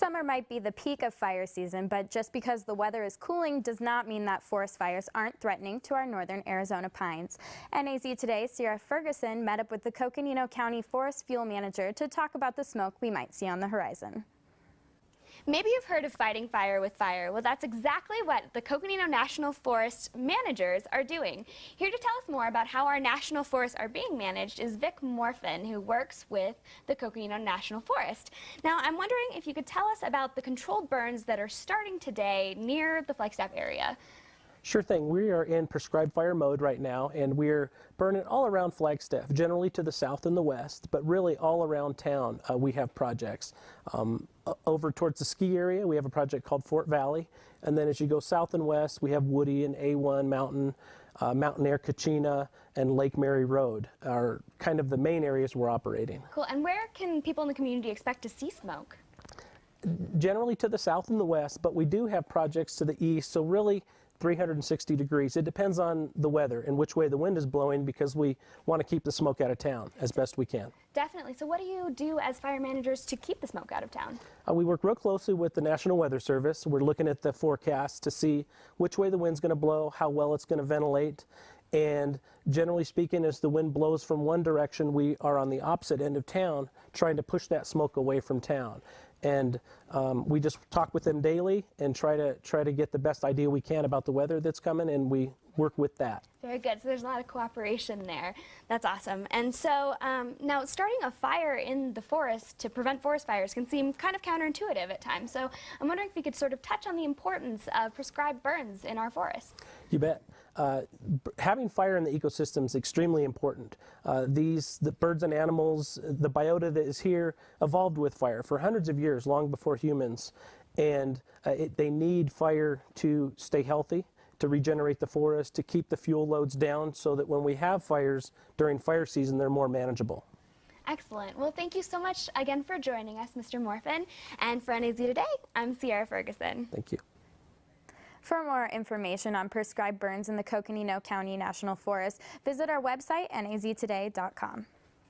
Summer might be the peak of fire season, but just because the weather is cooling does not mean that forest fires aren't threatening to our northern Arizona pines. NAZ Today's Sierra Ferguson met up with the Coconino County Forest Fuel Manager to talk about the smoke we might see on the horizon. Maybe you've heard of fighting fire with fire. Well, that's exactly what the Coconino National Forest managers are doing. Here to tell us more about how our national forests are being managed is Vic Morfin, who works with the Coconino National Forest. Now, I'm wondering if you could tell us about the controlled burns that are starting today near the Flagstaff area. Sure thing. We are in prescribed fire mode right now, and we're burning all around Flagstaff, generally to the south and the west, but really all around town we have projects. Over towards the ski area, we have a project called Fort Valley, and then as you go south and west, we have Woody and A1 Mountain, Mountain Air Kachina, and Lake Mary Road are kind of the main areas we're operating. Cool. And where can people in the community expect to see smoke? Generally to the south and the west, but we do have projects to the east, so really 360 degrees. It depends on the weather and which way the wind is blowing, because we want to keep the smoke out of town as best we can. Definitely. So what do you do as fire managers to keep the smoke out of town? We work real closely with the National Weather Service. We're looking at the forecast to see which way the wind's going to blow, how well it's going to ventilate, and generally speaking, as the wind blows from one direction, we are on the opposite end of town trying to push that smoke away from town. And we just talk with them daily and try to get the best idea we can about the weather that's coming, and we work with that. Very good. So there's a lot of cooperation there. That's awesome. And so now starting a fire in the forest to prevent forest fires can seem kind of counterintuitive at times. So I'm wondering if you could sort of touch on the importance of prescribed burns in our forests. You bet. Having fire in the ecosystem is extremely important. The birds and animals, the biota that is here evolved with fire for hundreds of years, long before humans, and they need fire to stay healthy, to regenerate the forest, to keep the fuel loads down, so that when we have fires during fire season, they're more manageable. Excellent. Well, thank you so much again for joining us, Mr. Morfin. And for NAZ Today, I'm Sierra Ferguson. Thank you. For more information on prescribed burns in the Coconino County National Forest, visit our website, naztoday.com.